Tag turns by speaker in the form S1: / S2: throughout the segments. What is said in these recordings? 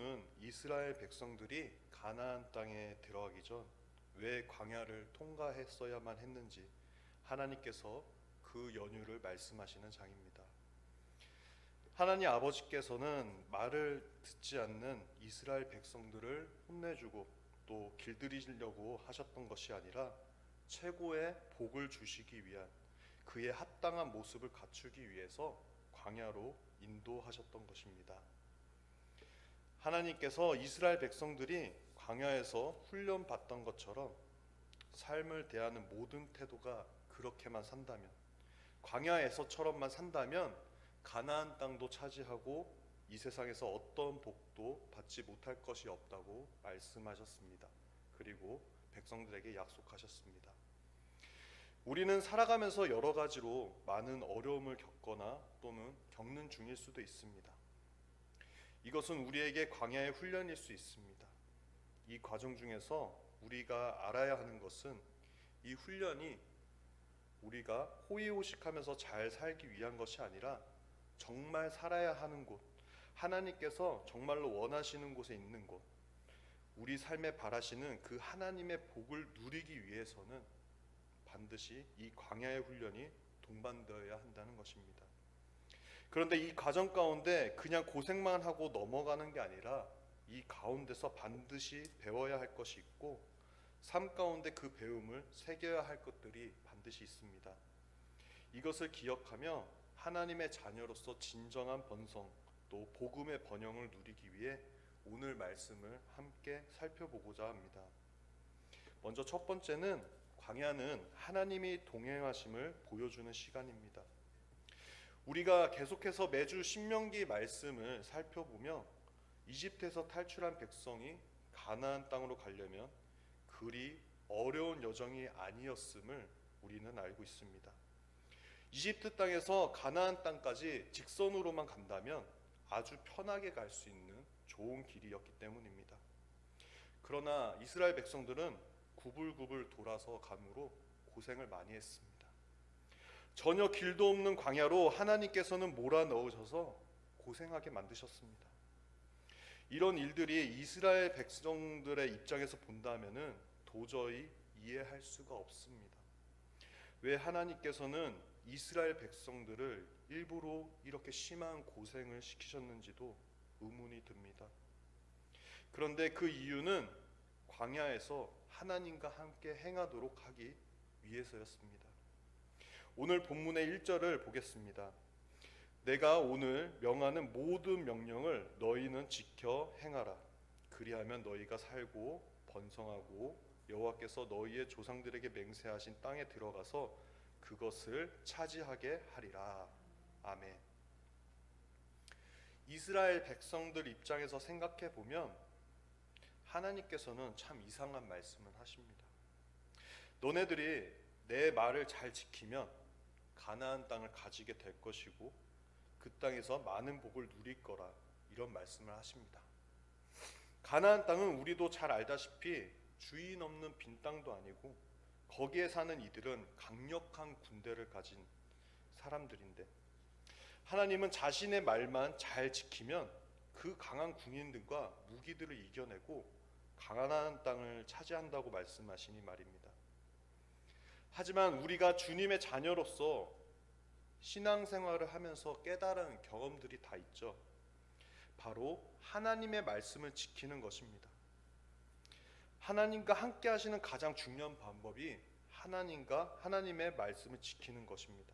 S1: 여주는 이스라엘 백성들이 가나안 땅에 들어가기 전 왜 광야를 통과했어야만 했는지 하나님께서 그 연유를 말씀하시는 장입니다. 하나님 아버지께서는 말을 듣지 않는 이스라엘 백성들을 혼내주고 또 길들이려고 하셨던 것이 아니라 최고의 복을 주시기 위한 그의 합당한 모습을 갖추기 위해서 광야로 인도하셨던 것입니다. 하나님께서 이스라엘 백성들이 광야에서 훈련받던 것처럼 삶을 대하는 모든 태도가 그렇게만 산다면, 광야에서처럼만 산다면 가나안 땅도 차지하고 이 세상에서 어떤 복도 받지 못할 것이 없다고 말씀하셨습니다. 그리고 백성들에게 약속하셨습니다. 우리는 살아가면서 여러 가지로 많은 어려움을 겪거나 또는 겪는 중일 수도 있습니다. 이것은 우리에게 광야의 훈련일 수 있습니다. 이 과정 중에서 우리가 알아야 하는 것은 이 훈련이 우리가 호의호식하면서 잘 살기 위한 것이 아니라 정말 살아야 하는 곳, 하나님께서 정말로 원하시는 곳에 있는 곳, 우리 삶에 바라시는 그 하나님의 복을 누리기 위해서는 반드시 이 광야의 훈련이 동반되어야 한다는 것입니다. 그런데 이 과정 가운데 그냥 고생만 하고 넘어가는 게 아니라 이 가운데서 반드시 배워야 할 것이 있고 삶 가운데 그 배움을 새겨야 할 것들이 반드시 있습니다. 이것을 기억하며 하나님의 자녀로서 진정한 번성 또 복음의 번영을 누리기 위해 오늘 말씀을 함께 살펴보고자 합니다. 먼저 첫 번째는 광야는 하나님이 동행하심을 보여주는 시간입니다. 우리가 계속해서 매주 신명기 말씀을 살펴보며 이집트에서 탈출한 백성이 가나안 땅으로 가려면 그리 어려운 여정이 아니었음을 우리는 알고 있습니다. 이집트 땅에서 가나안 땅까지 직선으로만 간다면 아주 편하게 갈 수 있는 좋은 길이었기 때문입니다. 그러나 이스라엘 백성들은 구불구불 돌아서 가므로 고생을 많이 했습니다. 전혀 길도 없는 광야로 하나님께서는 몰아넣으셔서 고생하게 만드셨습니다. 이런 일들이 이스라엘 백성들의 입장에서 본다면은 도저히 이해할 수가 없습니다. 왜 하나님께서는 이스라엘 백성들을 일부러 이렇게 심한 고생을 시키셨는지도 의문이 듭니다. 그런데 그 이유는 광야에서 하나님과 함께 행하도록 하기 위해서였습니다. 오늘 본문의 1절을 보겠습니다. 내가 오늘 명하는 모든 명령을 너희는 지켜 행하라. 그리하면 너희가 살고 번성하고 여호와께서 너희의 조상들에게 맹세하신 땅에 들어가서 그것을 차지하게 하리라. 아멘. 이스라엘 백성들 입장에서 생각해 보면 하나님께서는 참 이상한 말씀을 하십니다. 너네들이 내 말을 잘 지키면 가나안 땅을 가지게 될 것이고 그 땅에서 많은 복을 누릴 거라, 이런 말씀을 하십니다. 가나안 땅은 우리도 잘 알다시피 주인 없는 빈 땅도 아니고 거기에 사는 이들은 강력한 군대를 가진 사람들인데 하나님은 자신의 말만 잘 지키면 그 강한 군인들과 무기들을 이겨내고 가나안 땅을 차지한다고 말씀하시니 말입니다. 하지만 우리가 주님의 자녀로서 신앙생활을 하면서 깨달은 경험들이 다 있죠. 바로 하나님의 말씀을 지키는 것입니다. 하나님과 함께 하시는 가장 중요한 방법이 하나님의 말씀을 지키는 것입니다.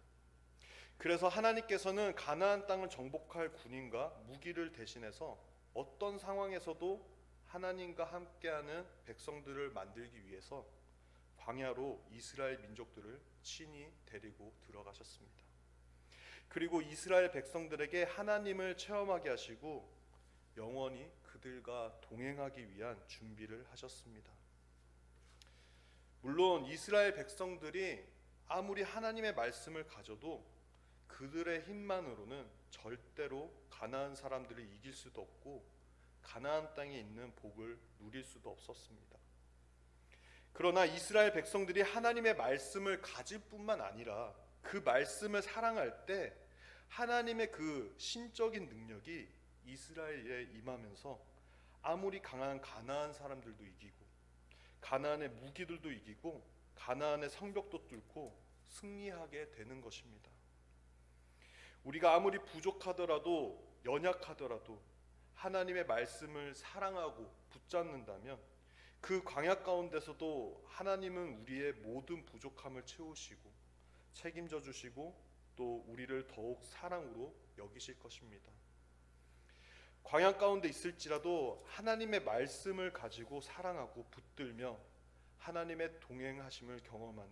S1: 그래서 하나님께서는 가나안 땅을 정복할 군인과 무기를 대신해서 어떤 상황에서도 하나님과 함께하는 백성들을 만들기 위해서 광야로 이스라엘 민족들을 친히 데리고 들어가셨습니다. 그리고 이스라엘 백성들에게 하나님을 체험하게 하시고 영원히 그들과 동행하기 위한 준비를 하셨습니다. 물론 이스라엘 백성들이 아무리 하나님의 말씀을 가져도 그들의 힘만으로는 절대로 가나안 사람들을 이길 수도 없고 가나안 땅에 있는 복을 누릴 수도 없었습니다. 그러나 이스라엘 백성들이 하나님의 말씀을 가질 뿐만 아니라 그 말씀을 사랑할 때 하나님의 그 신적인 능력이 이스라엘에 임하면서 아무리 강한 가나안 사람들도 이기고 가나안의 무기들도 이기고 가나안의 성벽도 뚫고 승리하게 되는 것입니다. 우리가 아무리 부족하더라도 연약하더라도 하나님의 말씀을 사랑하고 붙잡는다면 그 광야 가운데서도 하나님은 우리의 모든 부족함을 채우시고 책임져 주시고 또 우리를 더욱 사랑으로 여기실 것입니다. 광야 가운데 있을지라도 하나님의 말씀을 가지고 사랑하고 붙들며 하나님의 동행하심을 경험하는,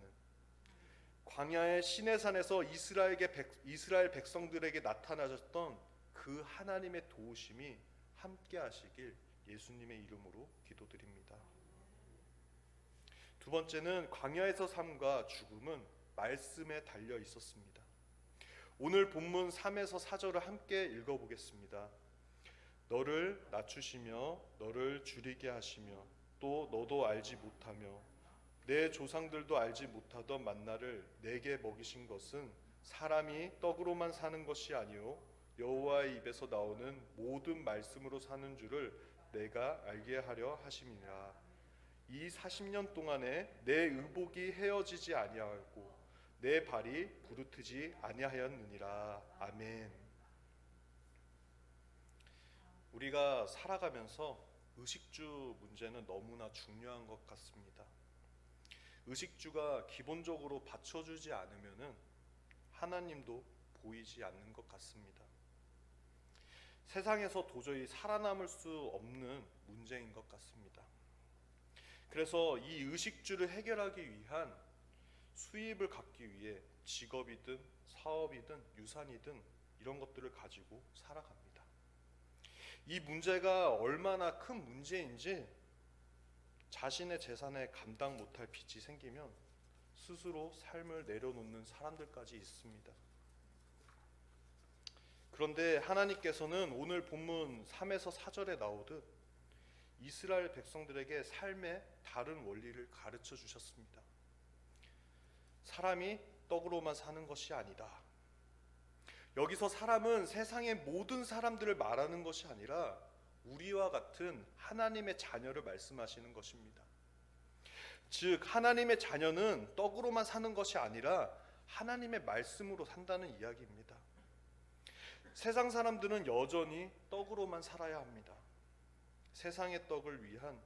S1: 광야의 시내산에서 이스라엘 백성들에게 나타나셨던 그 하나님의 도우심이 함께 하시길 예수님의 이름으로 기도드립니다. 두 번째는 광야에서 삶과 죽음은 말씀에 달려 있었습니다. 오늘 본문 3에서 4절을 함께 읽어보겠습니다. 너를 낮추시며 너를 줄이게 하시며 또 너도 알지 못하며 내 조상들도 알지 못하던 만나를 내게 먹이신 것은 사람이 떡으로만 사는 것이 아니요 여호와의 입에서 나오는 모든 말씀으로 사는 줄을 내가 알게 하려 하심이라. 이 40년 동안에 내 의복이 헤어지지 아니하고 내 발이 부르트지 아니하였느니라. 아멘. 우리가 살아가면서 의식주 문제는 너무나 중요한 것 같습니다. 의식주가 기본적으로 받쳐주지 않으면은 하나님도 보이지 않는 것 같습니다. 세상에서 도저히 살아남을 수 없는 문제인 것 같습니다. 그래서 이 의식주를 해결하기 위한 수입을 갖기 위해 직업이든 사업이든 유산이든 이런 것들을 가지고 살아갑니다. 이 문제가 얼마나 큰 문제인지 자신의 재산에 감당 못할 빚이 생기면 스스로 삶을 내려놓는 사람들까지 있습니다. 그런데 하나님께서는 오늘 본문 3에서 4절에 나오듯 이스라엘 백성들에게 삶의 다른 원리를 가르쳐 주셨습니다. 사람이 떡으로만 사는 것이 아니다. 여기서 사람은 세상의 모든 사람들을 말하는 것이 아니라 우리와 같은 하나님의 자녀를 말씀하시는 것입니다. 즉 하나님의 자녀는 떡으로만 사는 것이 아니라 하나님의 말씀으로 산다는 이야기입니다. 세상 사람들은 여전히 떡으로만 살아야 합니다. 세상의 떡을 위한,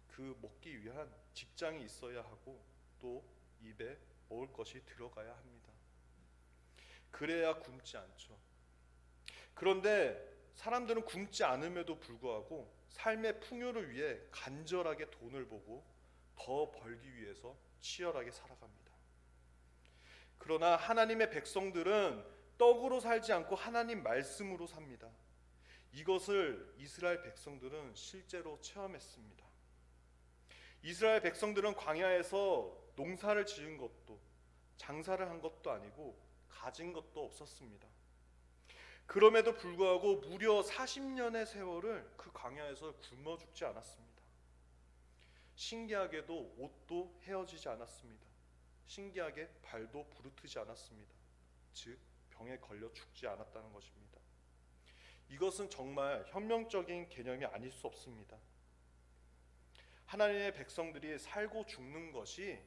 S1: 그 먹기 위한 직장이 있어야 하고 또 입에 먹을 것이 들어가야 합니다. 그래야 굶지 않죠. 그런데 사람들은 굶지 않음에도 불구하고 삶의 풍요를 위해 간절하게 돈을 보고 더 벌기 위해서 치열하게 살아갑니다. 그러나 하나님의 백성들은 떡으로 살지 않고 하나님 말씀으로 삽니다. 이것을 이스라엘 백성들은 실제로 체험했습니다. 이스라엘 백성들은 광야에서 농사를 지은 것도 장사를 한 것도 아니고 가진 것도 없었습니다. 그럼에도 불구하고 무려 40년의 세월을 그 광야에서 굶어 죽지 않았습니다. 신기하게도 옷도 헤어지지 않았습니다. 신기하게 발도 부르트지 않았습니다. 즉 병에 걸려 죽지 않았다는 것입니다. 이것은 정말 현명적인 개념이 아닐 수 없습니다. 하나님의 백성들이 살고 죽는 것이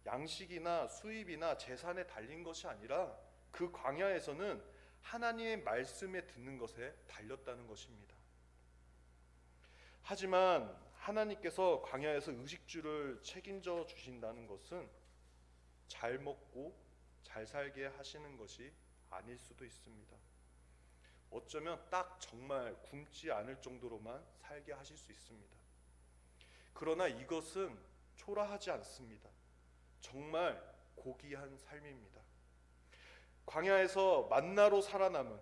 S1: 양식이나 수입이나 재산에 달린 것이 아니라 그 광야에서는 하나님의 말씀에 듣는 것에 달렸다는 것입니다. 하지만 하나님께서 광야에서 의식주를 책임져 주신다는 것은 잘 먹고 잘 살게 하시는 것이 아닐 수도 있습니다. 어쩌면 딱 정말 굶지 않을 정도로만 살게 하실 수 있습니다. 그러나 이것은 초라하지 않습니다. 정말 고귀한 삶입니다. 광야에서 만나로 살아남은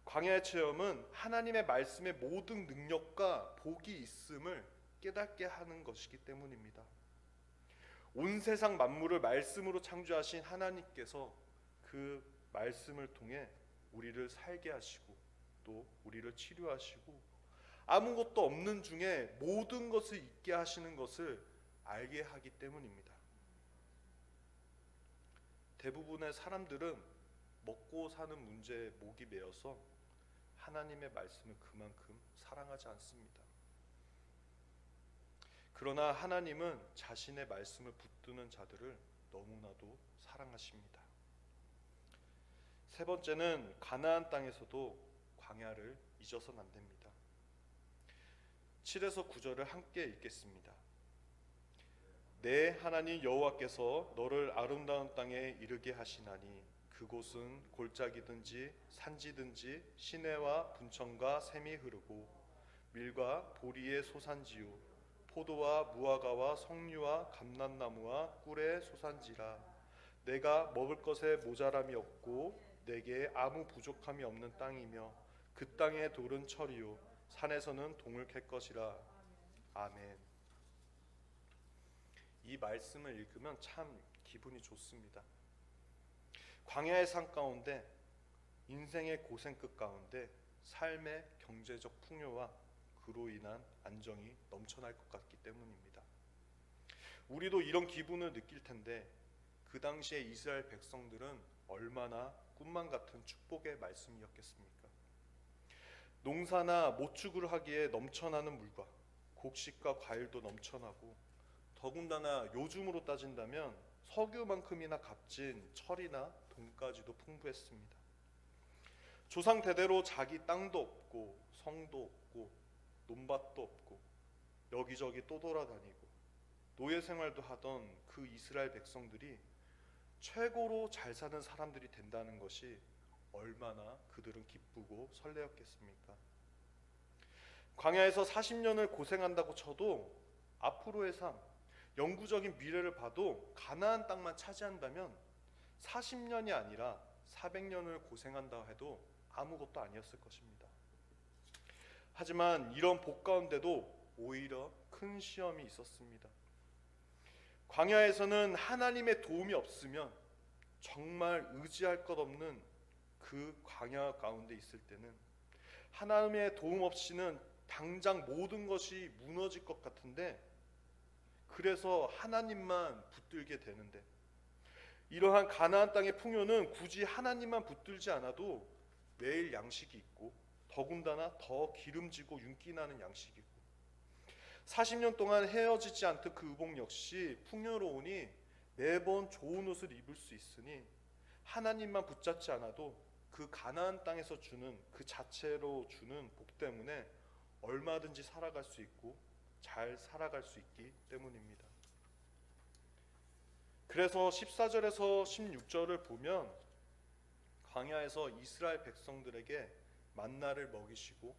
S1: 광야의 체험은 하나님의 말씀의 모든 능력과 복이 있음을 깨닫게 하는 것이기 때문입니다. 온 세상 만물을 말씀으로 창조하신 하나님께서 그 말씀을 통해 우리를 살게 하시고 또 우리를 치료하시고 아무것도 없는 중에 모든 것을 있게 하시는 것을 알게 하기 때문입니다. 대부분의 사람들은 먹고 사는 문제에 목이 메어서 하나님의 말씀을 그만큼 사랑하지 않습니다. 그러나 하나님은 자신의 말씀을 붙드는 자들을 너무나도 사랑하십니다. 세 번째는 가나안 땅에서도 광야를 잊어서는 안 됩니다. 7에서 9절을 함께 읽겠습니다. 내 하나님 여호와께서 너를 아름다운 땅에 이르게 하시나니 그곳은 골짜기든지 산지든지 시내와 분천과 샘이 흐르고 밀과 보리의 소산지요 포도와 무화과와 석류와 감람나무와 꿀의 소산지라. 내가 먹을 것에 모자람이 없고 내게 아무 부족함이 없는 땅이며 그 땅의 돌은 철이요 산에서는 동을 캘 것이라. 아멘. 이 말씀을 읽으면 참 기분이 좋습니다. 광야의 삶 가운데, 인생의 고생 끝 가운데 삶의 경제적 풍요와 그로 인한 안정이 넘쳐날 것 같기 때문입니다. 우리도 이런 기분을 느낄 텐데 그 당시에 이스라엘 백성들은 얼마나 꿈만 같은 축복의 말씀이었겠습니까? 농사나 모축을 하기에 넘쳐나는 물과 곡식과 과일도 넘쳐나고 더군다나 요즘으로 따진다면 석유만큼이나 값진 철이나 돈까지도 풍부했습니다. 조상 대대로 자기 땅도 없고 성도 없고 논밭도 없고 여기저기 또 돌아다니고 노예 생활도 하던 그 이스라엘 백성들이 최고로 잘 사는 사람들이 된다는 것이 얼마나 그들은 기쁘고 설레었겠습니까? 광야에서 40년을 고생한다고 쳐도 앞으로의 삶, 영구적인 미래를 봐도 가나안 땅만 차지한다면 40년이 아니라 400년을 고생한다 해도 아무것도 아니었을 것입니다. 하지만 이런 복 가운데도 오히려 큰 시험이 있었습니다. 광야에서는 하나님의 도움이 없으면 정말 의지할 것 없는 그 광야 가운데 있을 때는 하나님의 도움 없이는 당장 모든 것이 무너질 것 같은데 그래서 하나님만 붙들게 되는데 이러한 가나안 땅의 풍요는 굳이 하나님만 붙들지 않아도 매일 양식이 있고 더군다나 더 기름지고 윤기나는 양식이고 40년 동안 헤어지지 않던 그 의복 역시 풍요로우니 매번 좋은 옷을 입을 수 있으니 하나님만 붙잡지 않아도 그 가나안 땅에서 주는 그 자체로 주는 복 때문에 얼마든지 살아갈 수 있고 잘 살아갈 수 있기 때문입니다. 그래서 14절에서 16절을 보면 광야에서 이스라엘 백성들에게 만나를 먹이시고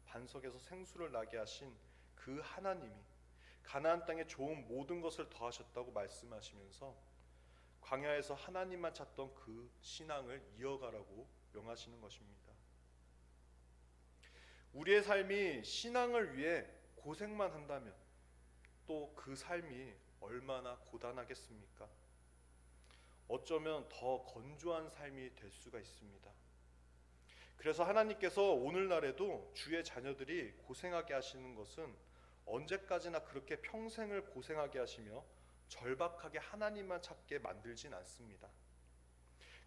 S1: 반석에서 생수를 나게 하신 그 하나님이 가나안 땅에 좋은 모든 것을 더하셨다고 말씀하시면서 광야에서 하나님만 찾던 그 신앙을 이어가라고 명하시는 것입니다. 우리의 삶이 신앙을 위해 고생만 한다면 또 그 삶이 얼마나 고단하겠습니까? 어쩌면 더 건조한 삶이 될 수가 있습니다. 그래서 하나님께서 오늘날에도 주의 자녀들이 고생하게 하시는 것은 언제까지나 그렇게 평생을 고생하게 하시며 절박하게 하나님만 찾게 만들진 않습니다.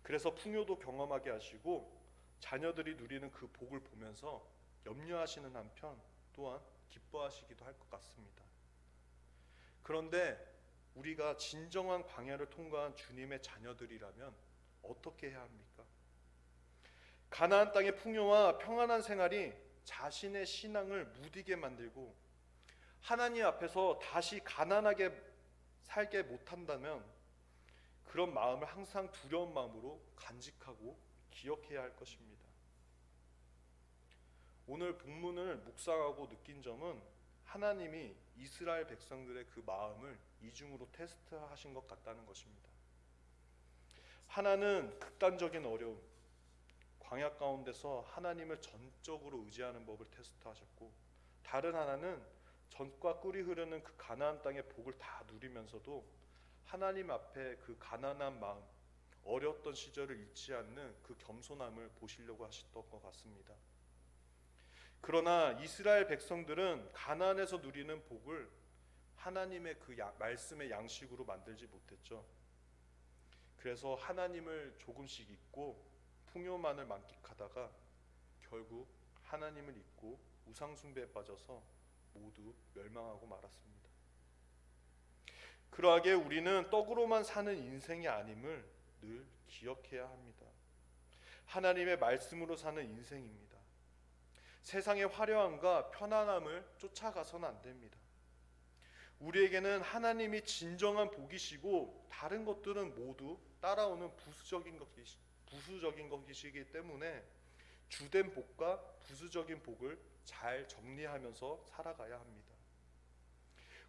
S1: 그래서 풍요도 경험하게 하시고 자녀들이 누리는 그 복을 보면서 염려하시는 한편 또한 기뻐하시기도 할 것 같습니다. 그런데 우리가 진정한 광야를 통과한 주님의 자녀들이라면 어떻게 해야 합니까? 가나안 땅의 풍요와 평안한 생활이 자신의 신앙을 무디게 만들고 하나님 앞에서 다시 가난하게 살게 못한다면 그런 마음을 항상 두려운 마음으로 간직하고 기억해야 할 것입니다. 오늘 본문을 묵상하고 느낀 점은 하나님이 이스라엘 백성들의 그 마음을 이중으로 테스트하신 것 같다는 것입니다. 하나는 극단적인 어려움, 광야 가운데서 하나님을 전적으로 의지하는 법을 테스트하셨고 다른 하나는 젖과 꿀이 흐르는 그 가나안 땅의 복을 다 누리면서도 하나님 앞에 그 가난한 마음, 어려웠던 시절을 잊지 않는 그 겸손함을 보시려고 하셨던 것 같습니다. 그러나 이스라엘 백성들은 가나안에서 누리는 복을 하나님의 그 말씀의 양식으로 만들지 못했죠. 그래서 하나님을 조금씩 잊고 풍요만을 만끽하다가 결국 하나님을 잊고 우상 숭배에 빠져서 모두 멸망하고 말았습니다. 그러하게 우리는 떡으로만 사는 인생이 아님을 늘 기억해야 합니다. 하나님의 말씀으로 사는 인생입니다. 세상의 화려함과 편안함을 쫓아가서는 안 됩니다. 우리에게는 하나님이 진정한 복이시고 다른 것들은 모두 따라오는 부수적인 것이기 때문에 주된 복과 부수적인 복을 잘 정리하면서 살아가야 합니다.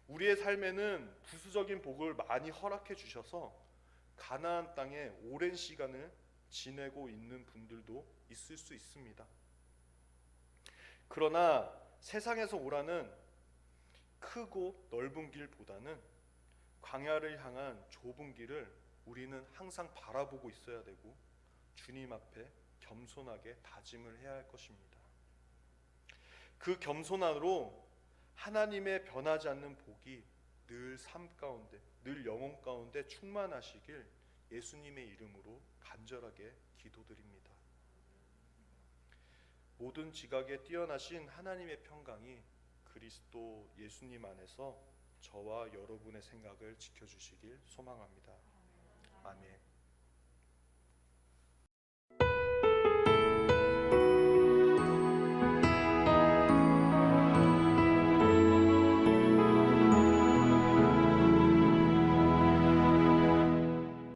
S1: 우리의 삶에는 부수적인 복을 많이 허락해 주셔서 가나안 땅에 오랜 시간을 지내고 있는 분들도 있을 수 있습니다. 그러나 세상에서 오라는 크고 넓은 길보다는 광야를 향한 좁은 길을 우리는 항상 바라보고 있어야 되고 주님 앞에 겸손하게 다짐을 해야 할 것입니다. 그 겸손함으로 하나님의 변하지 않는 복이 늘 삶 가운데, 늘 영혼 가운데 충만하시길 예수님의 이름으로 간절하게 기도드립니다. 모든 지각에 뛰어나신 하나님의 평강이 그리스도 예수님 안에서 저와 여러분의 생각을 지켜주시길 소망합니다. 아멘.